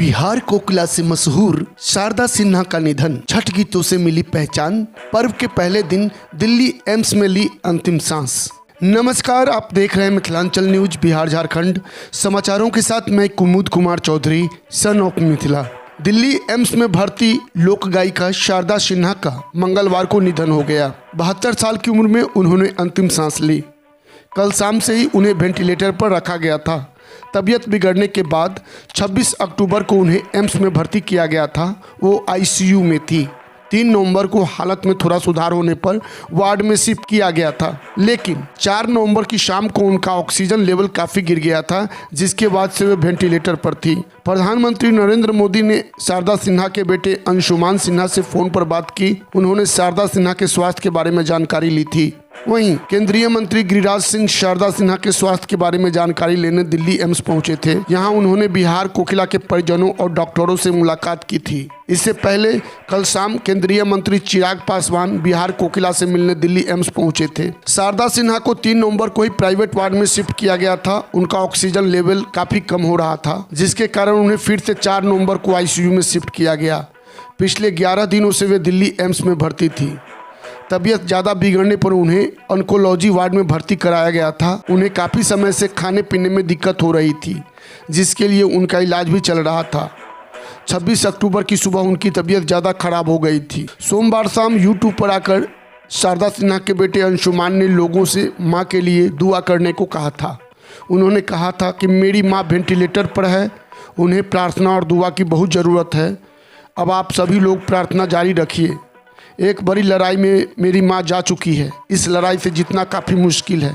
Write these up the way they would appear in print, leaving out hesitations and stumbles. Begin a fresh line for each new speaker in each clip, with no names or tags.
बिहार कोकिला से मशहूर शारदा सिन्हा का निधन, छठ गीतों से मिली पहचान, पर्व के पहले दिन दिल्ली एम्स में ली अंतिम सांस। नमस्कार, आप देख रहे हैं मिथिलांचल न्यूज बिहार झारखंड। समाचारों के साथ मैं कुमुद कुमार चौधरी, सन ऑफ मिथिला। दिल्ली एम्स में भर्ती लोक गायिका शारदा सिन्हा का मंगलवार को निधन हो गया। 72 साल की उम्र में उन्होंने अंतिम सांस ली। कल शाम से ही उन्हें वेंटिलेटर पर रखा गया था। तबीयत बिगड़ने के बाद 26 अक्टूबर को उन्हें एम्स में भर्ती किया गया था। वो आईसीयू में थी। 3 नवंबर को हालत में थोड़ा सुधार होने पर वार्ड में शिफ्ट किया गया था, लेकिन 4 नवंबर की शाम को उनका ऑक्सीजन लेवल काफ़ी गिर गया था, जिसके बाद से वे वेंटिलेटर पर थी। प्रधानमंत्री नरेंद्र मोदी ने शारदा सिन्हा के बेटे अंशुमान सिन्हा से फ़ोन पर बात की। उन्होंने शारदा सिन्हा के स्वास्थ्य के बारे में जानकारी ली थी। वहीं केंद्रीय मंत्री गिरिराज सिंह शारदा सिन्हा के स्वास्थ्य के बारे में जानकारी लेने दिल्ली एम्स पहुंचे थे। यहां उन्होंने बिहार कोकिला के परिजनों और डॉक्टरों से मुलाकात की थी। इससे पहले कल शाम केंद्रीय मंत्री चिराग पासवान बिहार कोकिला से मिलने दिल्ली एम्स पहुंचे थे। शारदा सिन्हा को 3 नवंबर को ही प्राइवेट वार्ड में शिफ्ट किया गया था। उनका ऑक्सीजन लेवल काफी कम हो रहा था, जिसके कारण उन्हें फिर से 4 नवंबर को आईसीयू में शिफ्ट किया गया। पिछले 11 दिनों से वे दिल्ली एम्स में भर्ती थी। तबीयत ज़्यादा बिगड़ने पर उन्हें ऑन्कोलॉजी वार्ड में भर्ती कराया गया था। उन्हें काफ़ी समय से खाने पीने में दिक्कत हो रही थी, जिसके लिए उनका इलाज भी चल रहा था। 26 अक्टूबर की सुबह उनकी तबीयत ज़्यादा खराब हो गई थी। सोमवार शाम यूट्यूब पर आकर शारदा सिन्हा के बेटे अंशुमान ने लोगों से मां के लिए दुआ करने को कहा था। उन्होंने कहा था कि मेरी मां वेंटिलेटर पर है, उन्हें प्रार्थना और दुआ की बहुत ज़रूरत है। अब आप सभी लोग प्रार्थना जारी रखिए। एक बड़ी लड़ाई में मेरी मां जा चुकी है। इस लड़ाई से जीतना काफ़ी मुश्किल है।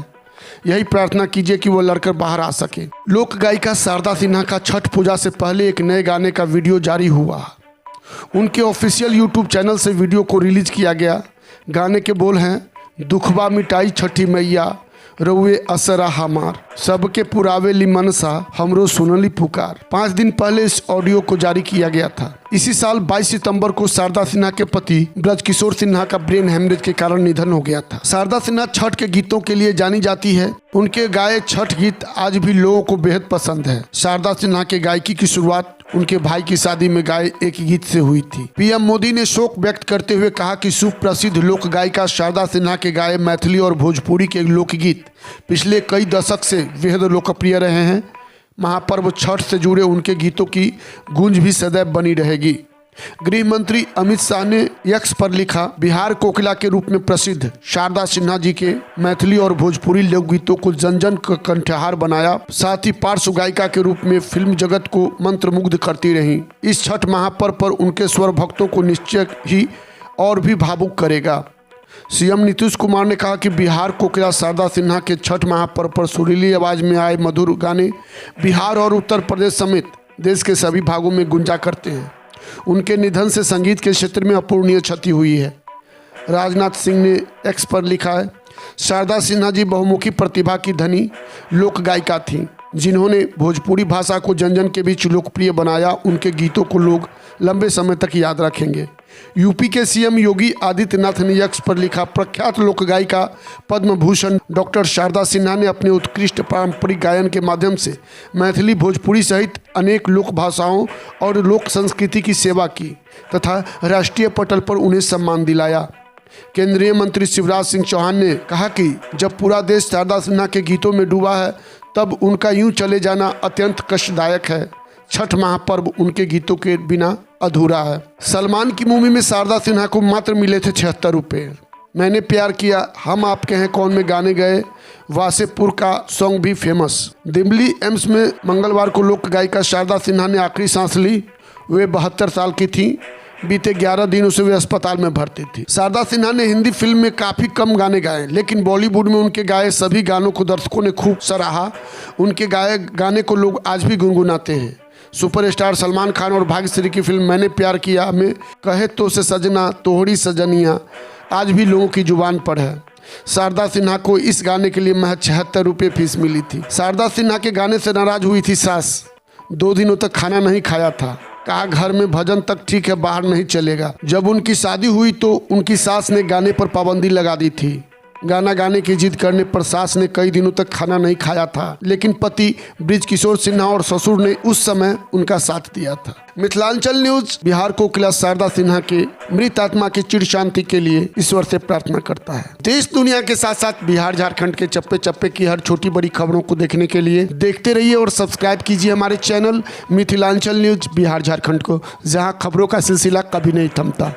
यही प्रार्थना कीजिए कि वो लड़कर बाहर आ सके। लोक गायिका शारदा सिन्हा का छठ पूजा से पहले एक नए गाने का वीडियो जारी हुआ। उनके ऑफिशियल यूट्यूब चैनल से वीडियो को रिलीज किया गया। गाने के बोल हैं, दुखबा मिटाई छठी मैया, रउए असरा हमार, सबके पुरावे ली मनसा, हमरो सुनली पुकार। 5 दिन पहले इस ऑडियो को जारी किया गया था। इसी साल 22 सितंबर को शारदा सिन्हा के पति ब्रजकिशोर सिन्हा का ब्रेन हेमरेज के कारण निधन हो गया था। शारदा सिन्हा छठ के गीतों के लिए जानी जाती है। उनके गाए छठ गीत आज भी लोगों को बेहद पसंद है। शारदा सिन्हा के गायकी की शुरुआत उनके भाई की शादी में गाए एक गीत से हुई थी। पीएम मोदी ने शोक व्यक्त करते हुए कहा कि सुप्रसिद्ध लोक गायिका शारदा सिन्हा के गाए मैथिली और भोजपुरी के लोकगीत पिछले कई दशक से बेहद लोकप्रिय रहे हैं। महापर्व छठ से जुड़े उनके गीतों की गूंज भी सदैव बनी रहेगी। गृह मंत्री अमित शाह ने एक्स पर लिखा, बिहार कोकिला के रूप में प्रसिद्ध शारदा सिन्हा जी के मैथिली और भोजपुरी लोकगीतों को जन जन का कंठहार बनाया। साथ ही पार्श्व गायिका के रूप में फिल्म जगत को मंत्रमुग्ध करती रहीं। इस छठ महापर्व पर उनके स्वर भक्तों को निश्चय ही और भी भावुक करेगा। सीएम नीतीश कुमार ने कहा कि बिहार कोकिला शारदा सिन्हा के छठ महापर्व पर सुरीली आवाज में आए मधुर गाने बिहार और उत्तर प्रदेश समेत देश के सभी भागों में गुंजा करते हैं। उनके निधन से संगीत के क्षेत्र में अपूरणीय क्षति हुई है। राजनाथ सिंह ने एक्स पर लिखा है, शारदा सिन्हा जी बहुमुखी प्रतिभा की धनी लोक गायिका थीं, जिन्होंने भोजपुरी भाषा को जन जन के बीच लोकप्रिय बनाया। उनके गीतों को लोग लंबे समय तक याद रखेंगे। यूपी के सीएम योगी आदित्यनाथ ने एक्स पर लिखा, प्रख्यात लोक गायिका पद्म भूषण डॉक्टर शारदा सिन्हा ने अपने उत्कृष्ट पारंपरिक गायन के माध्यम से मैथिली, भोजपुरी सहित अनेक लोक भाषाओं और लोक संस्कृति की सेवा की तथा राष्ट्रीय पटल पर उन्हें सम्मान दिलाया। केंद्रीय मंत्री शिवराज सिंह चौहान ने कहा कि जब पूरा देश शारदा सिन्हा के गीतों में डूबा है, तब उनका यूं चले जाना अत्यंत कष्टदायक है। छठ महापर्व उनके गीतों के बिना अधूरा है। सलमान की मूवी में शारदा सिन्हा को मात्र मिले थे 76 रुपये। मैंने प्यार किया, हम आपके हैं कौन में गाने गए, वासेपुर का सॉन्ग भी फेमस। दिल्ली एम्स में मंगलवार को लोक गायिका शारदा सिन्हा ने आखिरी सांस ली। वे 72 साल की थीं। बीते 11 दिनों से वे अस्पताल में भर्ती थी। शारदा सिन्हा ने हिंदी फिल्म में काफ़ी कम गाने गाए, लेकिन बॉलीवुड में उनके गाए सभी गानों को दर्शकों ने खूब सराहा। उनके गाए गाने को लोग आज भी गुनगुनाते हैं। सुपरस्टार सलमान खान और भाग्यश्री की फिल्म मैंने प्यार किया में कहे तो से सजना तोहड़ी सजनिया आज भी लोगों की जुबान पर है। शारदा सिन्हा को इस गाने के लिए महज 76 रुपये फीस मिली थी। शारदा सिन्हा के गाने से नाराज हुई थी सास। 2 दिनों तक खाना नहीं खाया था। कहा घर में भजन तक ठीक है, बाहर नहीं चलेगा। जब उनकी शादी हुई तो उनकी सास ने गाने पर पाबंदी लगा दी थी। गाना गाने की जिद करने पर सास ने कई दिनों तक खाना नहीं खाया था, लेकिन पति बृजकिशोर सिन्हा और ससुर ने उस समय उनका साथ दिया था। मिथिलांचल न्यूज बिहार कोकिला शारदा सिन्हा के मृत आत्मा की चिर शांति के लिए ईश्वर से प्रार्थना करता है। देश दुनिया के साथ साथ बिहार झारखंड के चप्पे चप्पे की हर छोटी बड़ी खबरों को देखने के लिए देखते रहिए और सब्सक्राइब कीजिए हमारे चैनल मिथिलांचल न्यूज बिहार झारखंड को, जहां खबरों का सिलसिला कभी नहीं थमता।